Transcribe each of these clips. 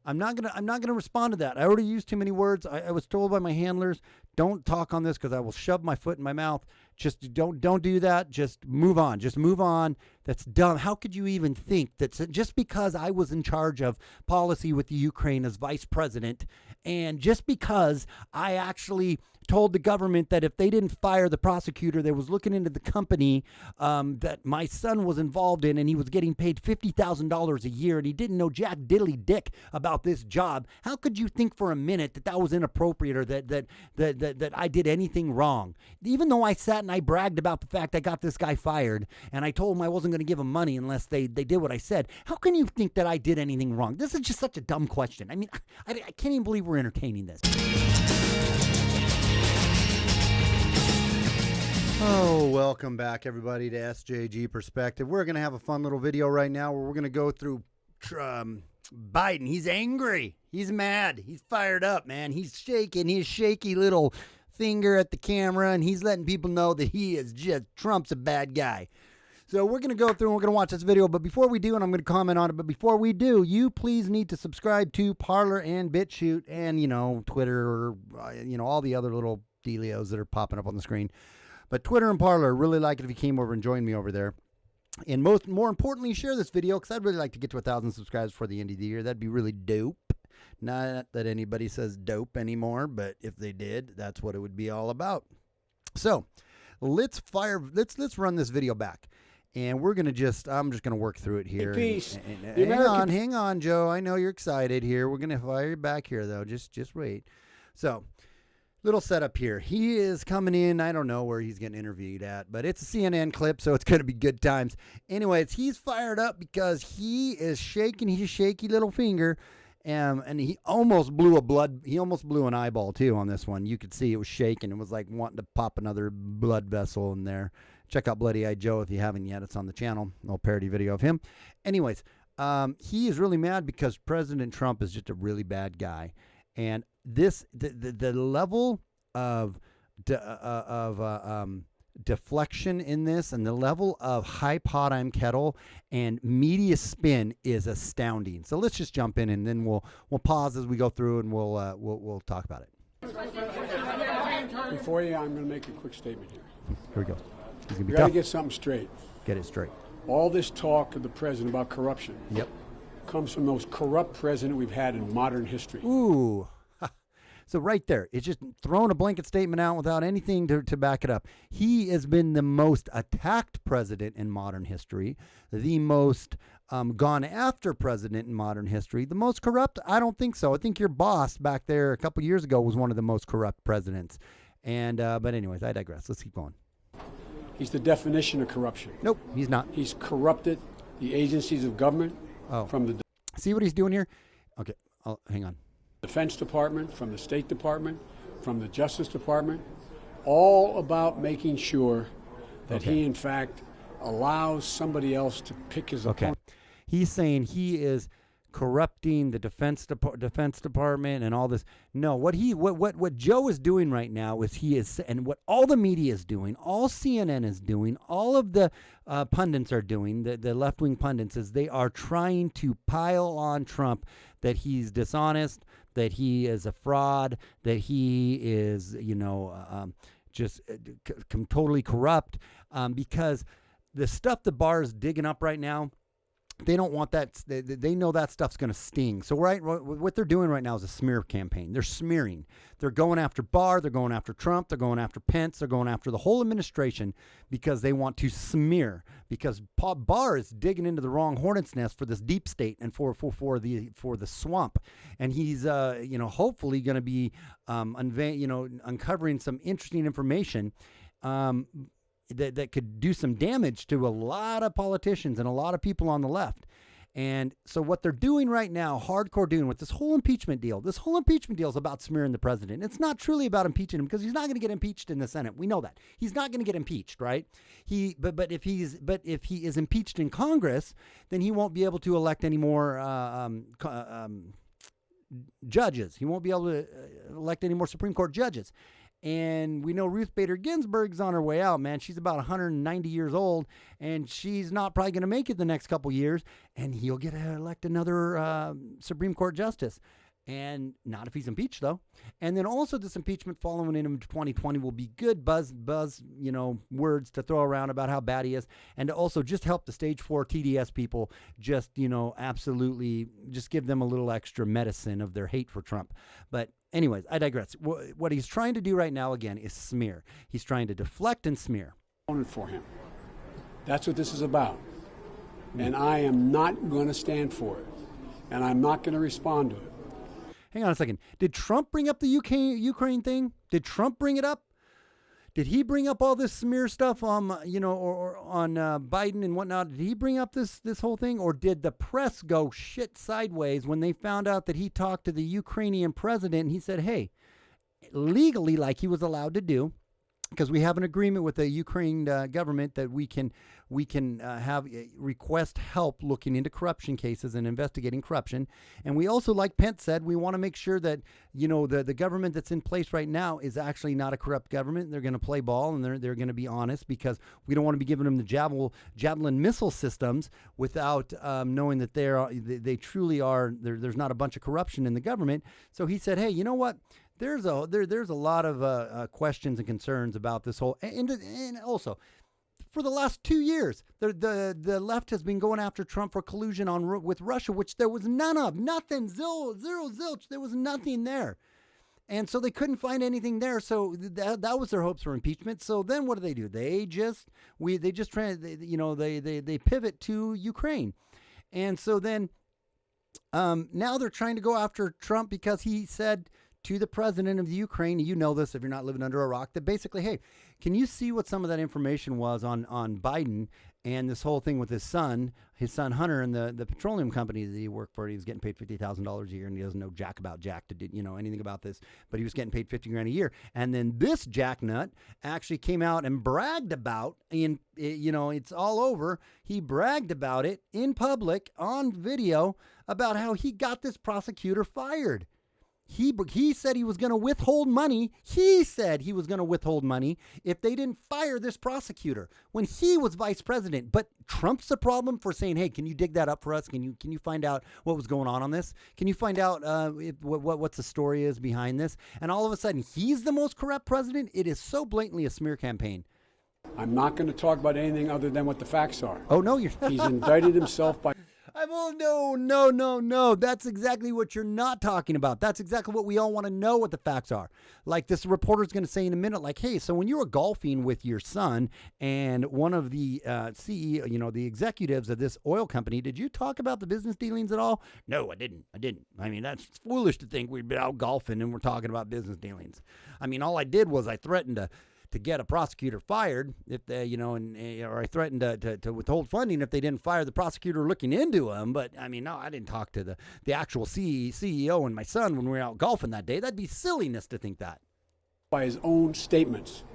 I'm not gonna respond to that. I already used too many words. I was told by my handlers, don't talk on this because I will shove my foot in my mouth. Just don't do that. Just move on. Just move on. That's dumb. How could you even think that just because I was in charge of policy with the Ukraine as vice president, and just because I actually told the government that if they didn't fire the prosecutor that was looking into the company that my son was involved in, and he was getting paid $50,000 a year, and he didn't know jack diddly dick about this job, how could you think for a minute that was inappropriate, or that I did anything wrong? Even though I sat and I bragged about the fact I got this guy fired, and I told him I wasn't going to give him money unless they did what I said, how can you think that I did anything wrong? This is just such a dumb question. I mean, I can't even believe we're entertaining this. Oh, welcome back, everybody, to SJG Perspective. We're going to have a fun little video right now where we're going to go through Biden. He's angry. He's mad. He's fired up, man. He's shaking his shaky little finger at the camera, and he's letting people know that he is just, Trump's a bad guy. So we're going to go through and we're going to watch this video. But before we do, and I'm going to comment on it, but before we do, you please need to subscribe to Parler and BitChute and, Twitter, or, all the other little dealios that are popping up on the screen. But Twitter and Parler, really like it if you came over and joined me over there. And more importantly, share this video, because I'd really like to get to 1,000 subscribers before the end of the year. That'd be really dope. Not that anybody says dope anymore, but if they did, that's what it would be all about. So let's run this video back. And we're going to I'm just going to work through it here. Peace. Hang on, Joe. I know you're excited here. We're going to fire you back here, though. Just wait. So, little setup here. He is coming in. I don't know where he's getting interviewed at, but it's a CNN clip, so it's going to be good times. Anyways, he's fired up because he is shaking his shaky little finger, and he almost blew an eyeball too on this one. You could see it was shaking. It was like wanting to pop another blood vessel in there. Check out Bloody Eye Joe if you haven't yet. It's on the channel. A little parody video of him. Anyways, he is really mad because President Trump is just a really bad guy. And the level of deflection in this, and the level of high pot I'm kettle and media spin is astounding. So let's just jump in, and then we'll pause as we go through, and we'll talk about it. Before you, I'm going to make a quick statement here. Here we go. He's gonna be We got to tough. get something straight. Get it straight. All this talk of the president about corruption comes from the most corrupt president we've had in modern history. Ooh. So right there, it's just throwing a blanket statement out without anything to back it up. He has been the most attacked president in modern history, the most gone after president in modern history, the most corrupt. I don't think so. I think your boss back there a couple years ago was one of the most corrupt presidents. And but anyways, I digress. Let's keep going. He's the definition of corruption. Nope, he's not. He's corrupted the agencies of government from the See what he's doing here? Okay, hang on. Defense Department, from the State Department, from the Justice Department, all about making sure that he, in fact, allows somebody else to pick his opponent. He's saying he is corrupting the Defense Department and all this. No, what Joe is doing right now is and what all the media is doing, all CNN is doing, all of the pundits are doing, the left-wing pundits, is they are trying to pile on Trump that he's dishonest, that he is a fraud, that he is, just totally corrupt, because the stuff the bar is digging up right now, they don't want that. They know that stuff's going to sting. So what they're doing right now is a smear campaign. They're smearing. They're going after Barr. They're going after Trump. They're going after Pence. They're going after the whole administration because they want to smear. Because Barr is digging into the wrong hornet's nest for this deep state and for the swamp. And he's hopefully going to be uncovering some interesting information. That could do some damage to a lot of politicians and a lot of people on the left. And so what they're doing right now, hardcore doing with this whole impeachment deal is about smearing the president. It's not truly about impeaching him because he's not going to get impeached in the Senate. We know that. He's not going to get impeached, right? But if he is impeached in Congress, then he won't be able to elect any more judges. He won't be able to elect any more Supreme Court judges. And we know Ruth Bader Ginsburg's on her way out, man. She's about 190 years old, and she's not probably going to make it the next couple years. And he'll get elect another Supreme Court justice. And not if he's impeached, though. And then also this impeachment following in 2020 will be good buzz, words to throw around about how bad he is. And to also just help the stage 4 TDS people just, absolutely just give them a little extra medicine of their hate for Trump. But anyways, I digress. What he's trying to do right now, again, is smear. He's trying to deflect and smear. For him. That's what this is about. And I am not going to stand for it. And I'm not going to respond to it. Hang on a second. Did Trump bring up the Ukraine thing? Did Trump bring it up? Did he bring up all this smear stuff on, or on Biden and whatnot? Did he bring up this whole thing? Or did the press go shit sideways when they found out that he talked to the Ukrainian president and he said, hey, legally, like he was allowed to do, because we have an agreement with the Ukraine government that we can have request help looking into corruption cases and investigating corruption. And we also, like Pence said, we want to make sure that, the government that's in place right now is actually not a corrupt government. They're going to play ball and they're going to be honest, because we don't want to be giving them the javelin missile systems without knowing that they truly are. There's not a bunch of corruption in the government. So he said, hey, you know what? There's a lot of questions and concerns about this whole, and also for the last 2 years, the left has been going after Trump for collusion with Russia, which there was nothing, zero, zilch, there was nothing there, and so they couldn't find anything there. So that was their hopes for impeachment. So then what do? They just pivot to Ukraine, and so then now they're trying to go after Trump because he said to the president of the Ukraine, you know this if you're not living under a rock, that basically, hey, can you see what some of that information was on Biden and this whole thing with his son Hunter, and the petroleum company that he worked for? He was getting paid $50,000 a year, and he doesn't know jack about Jack to do anything about this, but he was getting paid $50,000 a year. And then this jacknut actually came out and bragged about, it's all over. He bragged about it in public on video about how he got this prosecutor fired. He said he was going to withhold money. He said he was going to withhold money if they didn't fire this prosecutor when he was vice president. But Trump's the problem for saying, hey, can you dig that up for us? Can you find out what was going on this? Can you find out what the story is behind this? And all of a sudden, he's the most corrupt president. It is so blatantly a smear campaign. I'm not going to talk about anything other than what the facts are. Oh, no, you're He's indicted himself by... No. That's exactly what you're not talking about. That's exactly what we all want to know, what the facts are. Like this reporter's going to say in a minute, like, hey, so when you were golfing with your son and one of the CEO, the executives of this oil company, did you talk about the business dealings at all? No, I didn't. I mean, that's foolish to think we'd be out golfing and we're talking about business dealings. I mean, all I did was I threatened to get a prosecutor fired if they, or I threatened to withhold funding if they didn't fire the prosecutor looking into him. But I mean, no, I didn't talk to the actual CEO and my son when we were out golfing that day. That'd be silliness to think that. By his own statements.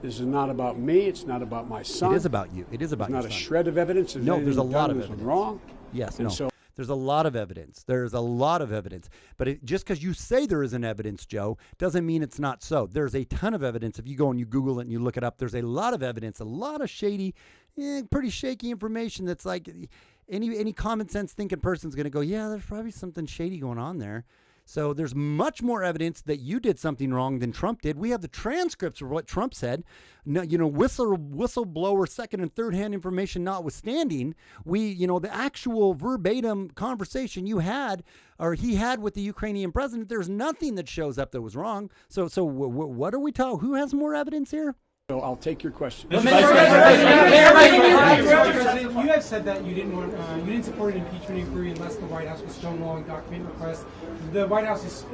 This is not about me. It's not about my son. It is about you. It is about your son. Not a shred of evidence. No, there's a lot of evidence. Wrong. Yes, and no. So there's a lot of evidence. There's a lot of evidence. But just because you say there isn't evidence, Joe, doesn't mean it's not so. There's a ton of evidence. If you go and you Google it and you look it up, there's a lot of evidence, a lot of shady, pretty shaky information that's like any common sense thinking person's going to go, yeah, there's probably something shady going on there. So there's much more evidence that you did something wrong than Trump did. We have the transcripts of what Trump said. No, whistleblower, second and third hand information notwithstanding, the actual verbatim conversation you had or he had with the Ukrainian president, there's nothing that shows up that was wrong. So what are we talking? Who has more evidence here? So I'll take your question. You have said that you didn't support an impeachment inquiry unless the White House was stonewalling document requests. The White House is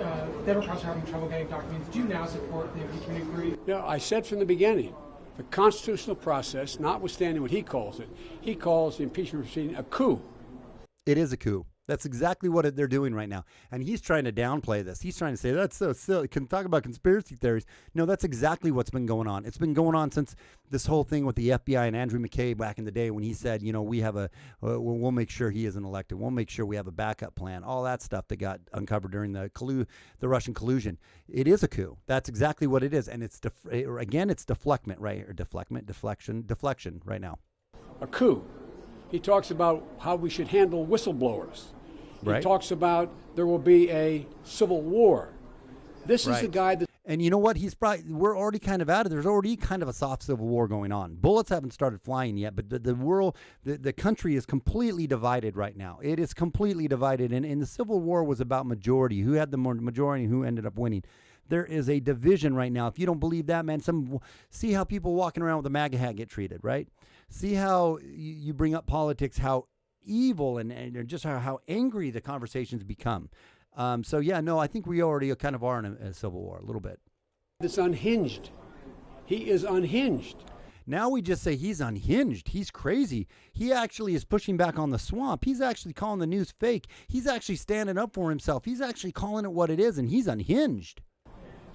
Democrats are having trouble getting documents. Do you now support the impeachment inquiry? Yeah, I said from the beginning, the constitutional process, notwithstanding what he calls it, he calls the impeachment proceeding a coup. It is a coup. That's exactly what they're doing right now. And he's trying to downplay this. He's trying to say, that's so silly. Can talk about conspiracy theories. No, that's exactly what's been going on. It's been going on since this whole thing with the FBI and Andrew McCabe back in the day when he said, we have we'll make sure he isn't elected. We'll make sure we have a backup plan. All that stuff that got uncovered during the Russian collusion. It is a coup. That's exactly what it is. And it's, again, it's deflection right now. A coup. He talks about how we should handle whistleblowers. He talks about there will be a civil war. This is the guy that... And you know what? We're already kind of at it. There's already kind of a soft civil war going on. Bullets haven't started flying yet, but the world, the country is completely divided right now. It is completely divided. And the civil war was about majority. Who had the majority and who ended up winning. There is a division right now. If you don't believe that, man, see how people walking around with a MAGA hat get treated, right? See how you bring up politics, how evil and just how angry the conversations become. So, yeah, no, I think we already kind of are in a civil war a little bit. It's unhinged. He is unhinged. Now we just say he's unhinged. He's crazy. He actually is pushing back on the swamp. He's actually calling the news fake. He's actually standing up for himself. He's actually calling it what it is, and he's unhinged.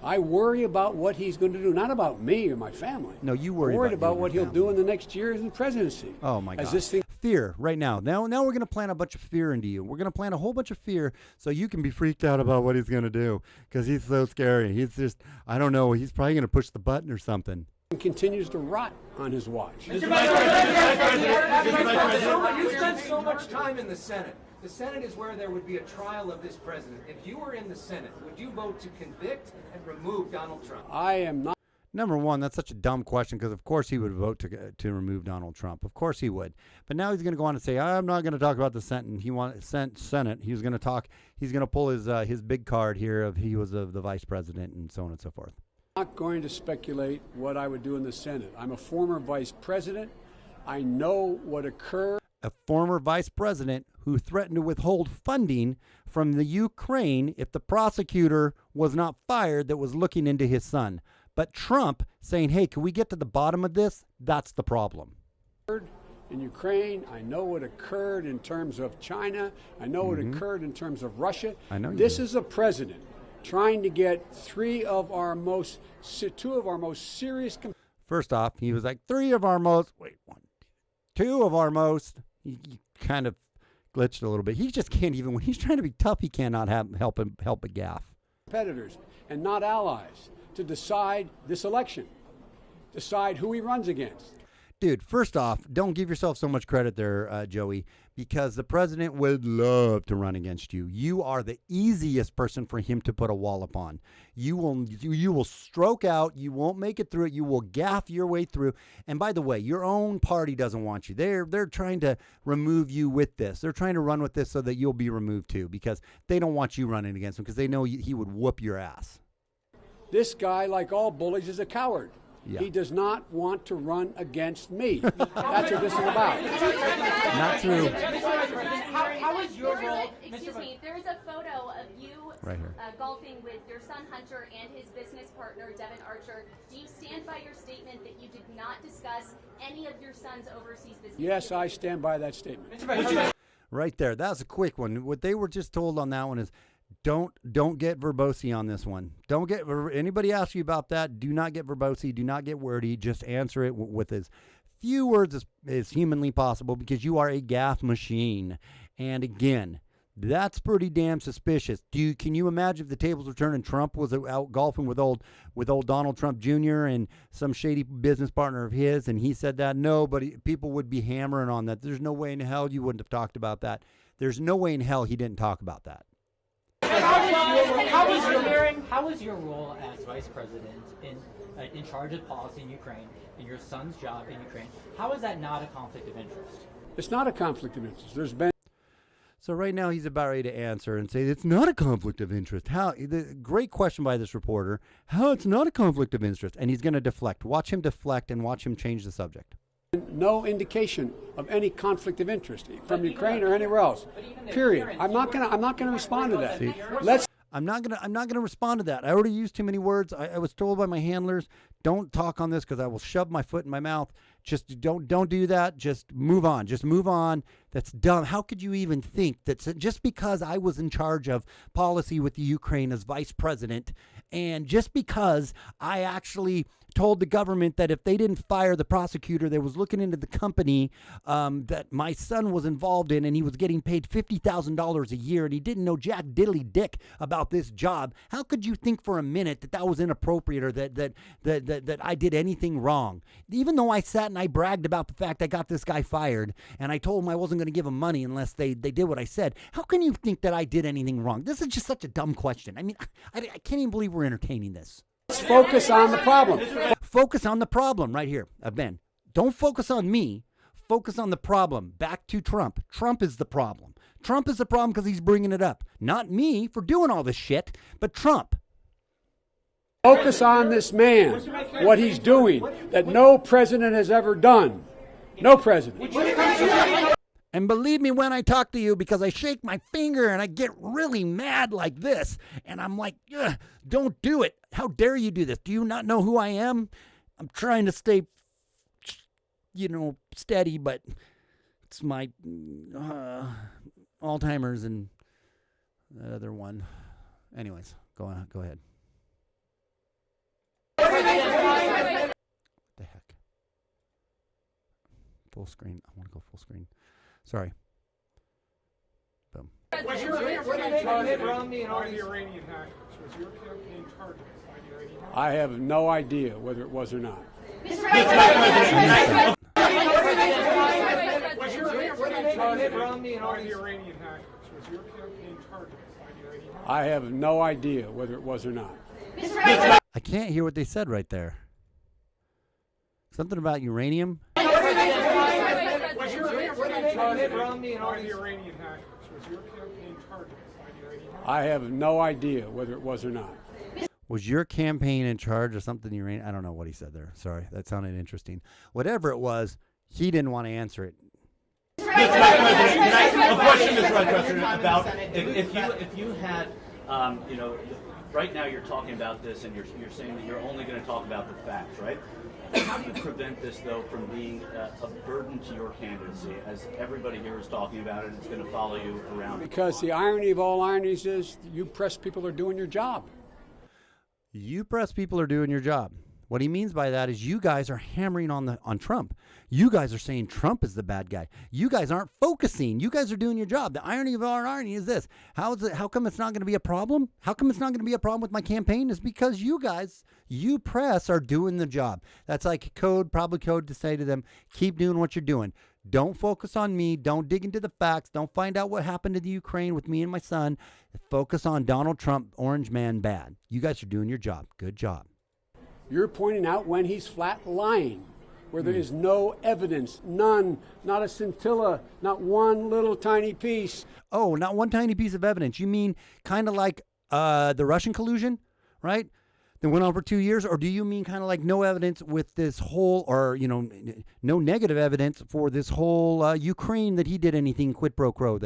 I worry about what he's going to do, not about me or my family. No, you worry about what he'll do in the next year in the presidency. Oh, my God. Fear right now. Now we're going to plant a bunch of fear into you. We're going to plant a whole bunch of fear so you can be freaked out about what he's going to do because he's so scary. He's just, I don't know, he's probably going to push the button or something. He continues to rot on his watch. You spend so much time in the Senate. The Senate is where there would be a trial of this president. If you were in the Senate, would you vote to convict and remove Donald Trump? I am not. Number one, that's such a dumb question because, of course, he would vote to remove Donald Trump. Of course he would. But now he's going to go on and say, I'm not going to talk about the Senate. Senate. He's going to talk. He's going to pull his big card here of he was the vice president and so on and so forth. I'm not going to speculate what I would do in the Senate. I'm a former vice president. I know what occurred. A former vice president who threatened to withhold funding from the Ukraine if the prosecutor was not fired that was looking into his son. But Trump saying, hey, can we get to the bottom of this? That's the problem. In Ukraine, I know what occurred in terms of China. I know what occurred in terms of Russia. I know this is a president trying to get two of our most serious. First off, he was like two of our most. He kind of glitched a little bit. He just can't even, when he's trying to be tough, he cannot help but gaff. Competitors and not allies to decide this election, decide who he runs against. Dude, first off, don't give yourself so much credit there, Joey, because the president would love to run against you. You are the easiest person for him to put a wallop on. You will stroke out. You won't make it through it. You will gaff your way through. And by the way, your own party doesn't want you. They're trying to remove you with this. They're trying to run with this so that you'll be removed too, because they don't want you running against him because they know he would whoop your ass. This guy, like all bullies, is a coward. Yeah. He does not want to run against me. That's what this is about. Not true. How is your role? Excuse me. There's a photo of you right here. Golfing with your son Hunter and his business partner Devin Archer. Do you stand by your statement that you did not discuss any of your son's overseas business? Yes, I stand by that statement. Right there. That was a quick one. What they were just told on that one is, don't get verbose on this one. Don't get anybody asks you about that. Do not get verbose. Do not get wordy. Just answer it with as few words as humanly possible because you are a gaffe machine. And again, that's pretty damn suspicious. Can you imagine if the tables were turned and Trump was out golfing with old Donald Trump Jr. and some shady business partner of his, and he said that? No, but people would be hammering on that. There's no way in hell you wouldn't have talked about that. There's no way in hell he didn't talk about that. How was your role as vice president in charge of policy in Ukraine and your son's job in Ukraine? How is that not a conflict of interest? It's not a conflict of interest. There's been. So right now he's about ready to answer and say it's not a conflict of interest. Great question by this reporter. How it's not a conflict of interest, and he's going to deflect. Watch him deflect and watch him change the subject. No indication of any conflict of interest from Ukraine or anywhere else. Period. I'm not gonna respond to that. I'm not gonna respond to that. I already used too many words. I was told by my handlers, don't talk on this because I will shove my foot in my mouth. Just don't do that. Just move on. Just move on. That's dumb. How could you even think that just because I was in charge of policy with the Ukraine as vice president, and just because I actually told the government that if they didn't fire the prosecutor that was looking into the company that my son was involved in, and he was getting paid $50,000 a year, and he didn't know jack diddly dick about this job, how could you think for a minute that that was inappropriate, or that I did anything wrong? Even though I sat and I bragged about the fact I got this guy fired, and I told him I wasn't going to give him money unless they did what I said, how can you think that I did anything wrong? This is just such a dumb question. I mean, I can't even believe we're entertaining this. Let's focus on the problem. Focus on the problem right here, Ben. Don't focus on me. Focus on the problem. Back to Trump. Trump is the problem. Trump is the problem because he's bringing it up. Not me for doing all this shit, but Trump. Focus on this man, what he's doing, that no president has ever done. No president. And believe me when I talk to you, because I shake my finger and I get really mad like this. And I'm like, don't do it. How dare you do this? Do you not know who I am? I'm trying to stay, steady, but it's my Alzheimer's and that other one. Anyways, go ahead. What the heck? Full screen. I want to go full screen. Sorry. Boom. Was your campaign Mitt Romney and all these? Iranian hackers? Was your campaign targeted by the Iranian hackers? I have no idea whether it was or not. Was your campaign Mitt Romney and all these? Iranian hackers? Was your campaign targeted by the Iranian hackers? I have no idea whether it was or not. I can't hear what they said right there. Something about uranium? Was your campaign Mitt Romney and all these? Iranian hackers? Was your campaign targeted by the Iranian hackers? I have no idea whether it was or not. Was your campaign in charge of something uranium? I don't know what he said there. Sorry, that sounded interesting. Whatever it was, he didn't want to answer it. A question, Mr. President, about if you had, right now you're talking about this and you're saying that you're only going to talk about the facts, right? How do you prevent this, though, from being a burden to your candidacy, as everybody here is talking about it, and it's going to follow you around? Because the irony of all ironies is you press people are doing your job. You press people are doing your job. What he means by that is you guys are hammering on Trump. You guys are saying Trump is the bad guy. You guys aren't focusing. You guys are doing your job. The irony of our irony is this. How come it's not going to be a problem? How come it's not going to be a problem with my campaign? Is because you guys, you press, are doing the job. That's like probably code to say to them, keep doing what you're doing. Don't focus on me. Don't dig into the facts. Don't find out what happened to the Ukraine with me and my son. Focus on Donald Trump, orange man bad. You guys are doing your job. Good job. You're pointing out when he's flat lying, where there is no evidence, none, not a scintilla, not one little tiny piece. Oh, not one tiny piece of evidence. You mean kind of like the Russian collusion, right? That went on for 2 years? Or do you mean kind of like no evidence with this whole, or, no negative evidence for this whole Ukraine that he did anything quid pro quo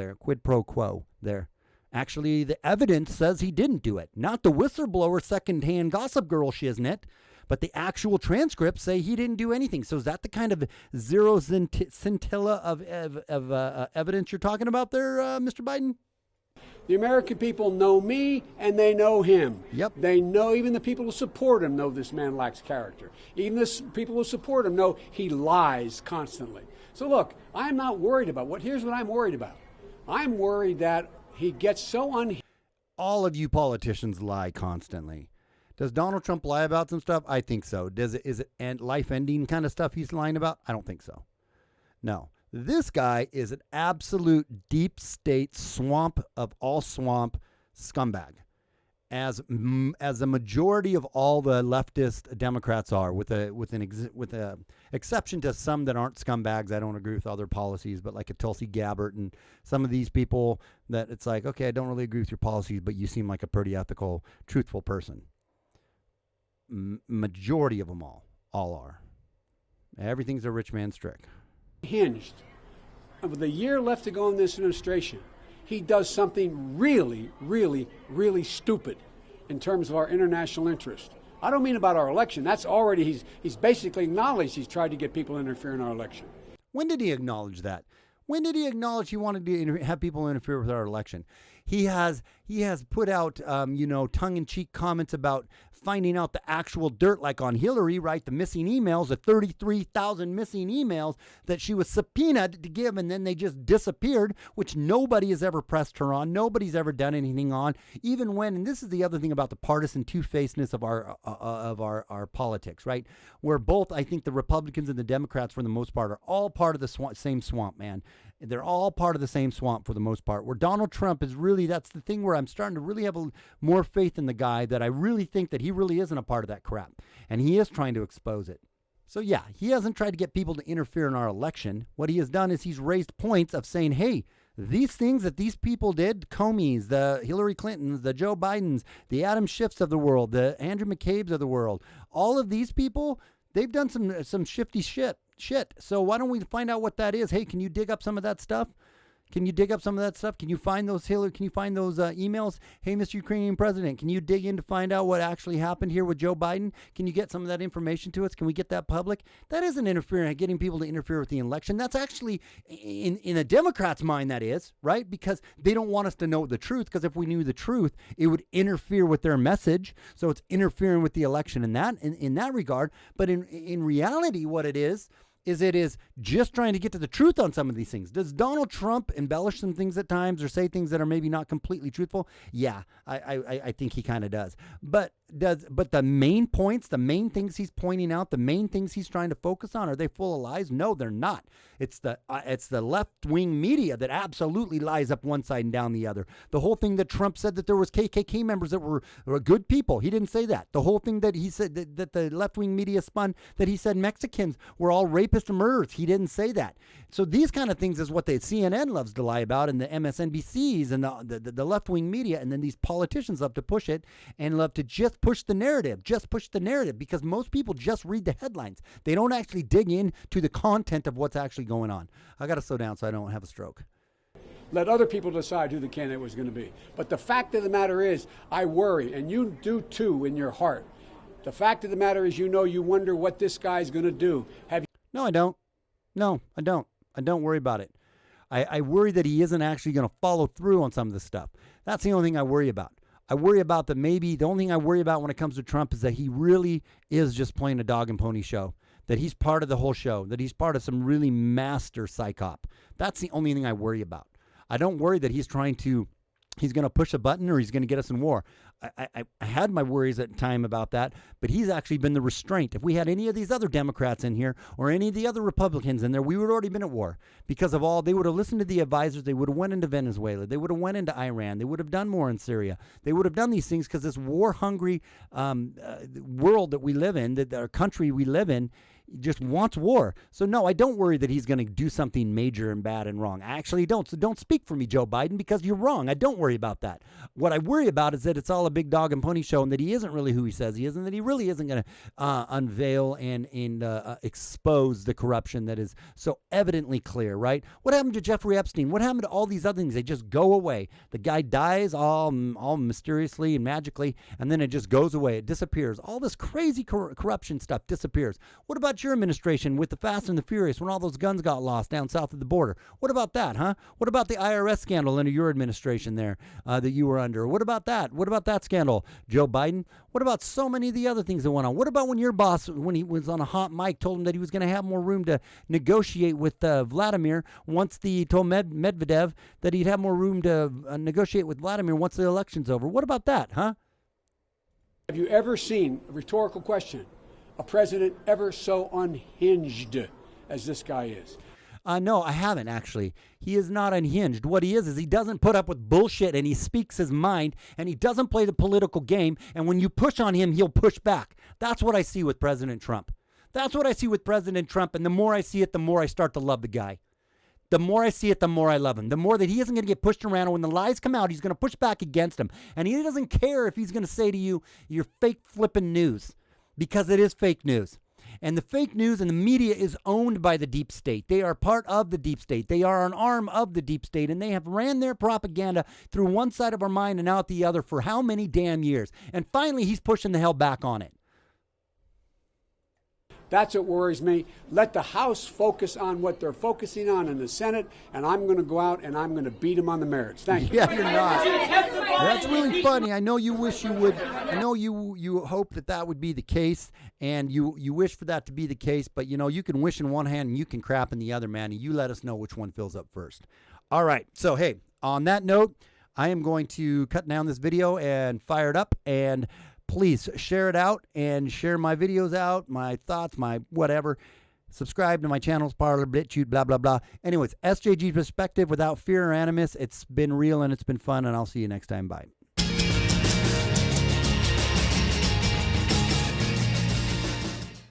there? Actually, the evidence says he didn't do it. Not the whistleblower secondhand gossip girl shiznit, but the actual transcripts say he didn't do anything. So is that the kind of zero scintilla of evidence you're talking about there, Mr. Biden? The American people know me and they know him. Yep. They know, even the people who support him know this man lacks character. Even the people who support him know he lies constantly. So look, I'm not worried about here's what I'm worried about. I'm worried that he gets so all of you politicians lie constantly. Does Donald Trump lie about some stuff? I think so. Is it life-ending kind of stuff he's lying about? I don't think so. No. This guy is an absolute deep state swamp of all swamp scumbag. As a majority of all the leftist Democrats are, with an exception to some that aren't scumbags. I don't agree with other policies, but like a Tulsi Gabbard and some of these people that it's like, okay, I don't really agree with your policies, but you seem like a pretty ethical, truthful person. Majority of them all are. Everything's a rich man's trick. Hinged. And with a year left to go in this administration, he does something really, really, really stupid in terms of our international interest. I don't mean about our election. That's already, he's basically acknowledged he's tried to get people to interfere in our election. When did he acknowledge that? When did he acknowledge he wanted to have people interfere with our election? He has put out, tongue-in-cheek comments about finding out the actual dirt, like on Hillary, right? The missing emails, the 33,000 missing emails that she was subpoenaed to give, and then they just disappeared, which nobody has ever pressed her on. Nobody's ever done anything on, even when, and this is the other thing about the partisan two-facedness of our politics, right? Where both, I think the Republicans and the Democrats, for the most part, are all part of the same swamp, man. They're all part of the same swamp for the most part. Where Donald Trump is really, that's the thing where I'm starting to really have more faith in the guy, that I really think that he really isn't a part of that crap. And he is trying to expose it. So yeah, he hasn't tried to get people to interfere in our election. What he has done is he's raised points of saying, hey, these things that these people did, Comey's, the Hillary Clintons, the Joe Bidens, the Adam Schiffs of the world, the Andrew McCabe's of the world, all of these people, they've done some shifty shit. So why don't we find out what that is? Hey, can you dig up some of that stuff? Can you dig up some of that stuff? Can you find those emails? Hey, Mr. Ukrainian president, can you dig in to find out what actually happened here with Joe Biden? Can you get some of that information to us? Can we get that public? That isn't interfering, getting people to interfere with the election. That's actually, in a Democrat's mind, that is, right? Because they don't want us to know the truth, because if we knew the truth, it would interfere with their message. So it's interfering with the election in that regard. But in reality, what it is it is just trying to get to the truth on some of these things. Does Donald Trump embellish some things at times or say things that are maybe not completely truthful? Yeah, I think he kind of does. But the main points, the main things he's pointing out, the main things he's trying to focus on, are they full of lies? No, they're not. It's the left-wing media that absolutely lies up one side and down the other. The whole thing that Trump said that there was KKK members that were good people, he didn't say that. The whole thing that he said that the left-wing media spun, that he said Mexicans were all rapists and murderers, he didn't say that. So these kind of things is what the CNN loves to lie about, and the MSNBCs and the left-wing media, and then these politicians love to push it and love to just push the narrative, because most people just read the headlines. They don't actually dig into the content of what's actually going on. I got to slow down so I don't have a stroke. Let other people decide who the candidate was going to be. But the fact of the matter is, I worry, and you do too in your heart. The fact of the matter is, you wonder what this guy's going to do. No, I don't. I don't worry about it. I worry that he isn't actually going to follow through on some of this stuff. That's the only thing I worry about. I worry about that maybe the only thing I worry about when it comes to Trump is that he really is just playing a dog and pony show, that he's part of the whole show, that he's part of some really master psychop. That's the only thing I worry about. I don't worry that he's going to push a button or he's going to get us in war. I had my worries at the time about that, but he's actually been the restraint. If we had any of these other Democrats in here or any of the other Republicans in there, we would have already been at war, because of all, they would have listened to the advisors. They would have went into Venezuela. They would have went into Iran. They would have done more in Syria. They would have done these things because this war-hungry world that we live in, that our country we live in, just wants war. So no, I don't worry that he's going to do something major and bad and wrong. I actually don't. So don't speak for me, Joe Biden, because you're wrong. I don't worry about that. What I worry about is that it's all a big dog and pony show, and that he isn't really who he says he is, and that he really isn't going to unveil and expose the corruption that is so evidently clear, right? What happened to Jeffrey Epstein? What happened to all these other things? They just go away. The guy dies all mysteriously and magically, and then it just goes away. It disappears. All this crazy corruption stuff disappears. What about your administration with the Fast and the Furious, when all those guns got lost down south of the border? What about that, huh? What about the IRS scandal under your administration there that you were under? What about that? What about that scandal, Joe Biden? What about so many of the other things that went on? What about when your boss, when he was on a hot mic, told him that he was going to have more room to negotiate with Vladimir once he told Medvedev that he'd have more room to negotiate with Vladimir once the election's over? What about that, huh? Have you ever seen, a rhetorical question, a president ever so unhinged as this guy is? No, I haven't, actually. He is not unhinged. What he is he doesn't put up with bullshit, and he speaks his mind, and he doesn't play the political game, and when you push on him, he'll push back. That's what I see with President Trump. That's what I see with President Trump, and the more I see it, the more I start to love the guy. The more I see it, the more I love him. The more that he isn't going to get pushed around, and when the lies come out, he's going to push back against him. And he doesn't care if he's going to say to you, you're fake flipping news, because it is fake news. And the fake news and the media is owned by the deep state. They are part of the deep state. They are an arm of the deep state, and they have ran their propaganda through one side of our mind and out the other for how many damn years? And finally, he's pushing the hell back on it. That's what worries me. Let the House focus on what they're focusing on in the Senate, and I'm going to go out and I'm going to beat them on the merits. Thank you. Yeah, you're not. That's really funny. I know you wish you would. I know you hope that would be the case, and you wish for that to be the case. But you can wish in one hand and you can crap in the other, man. And you let us know which one fills up first. All right. So hey, on that note, I am going to cut down this video and fire it up. And please share it out and share my videos out, my thoughts, my whatever. Subscribe to my channels, Parler, BitChute, blah, blah, blah. Anyways, SJG Perspective without fear or animus. It's been real and it's been fun, and I'll see you next time. Bye.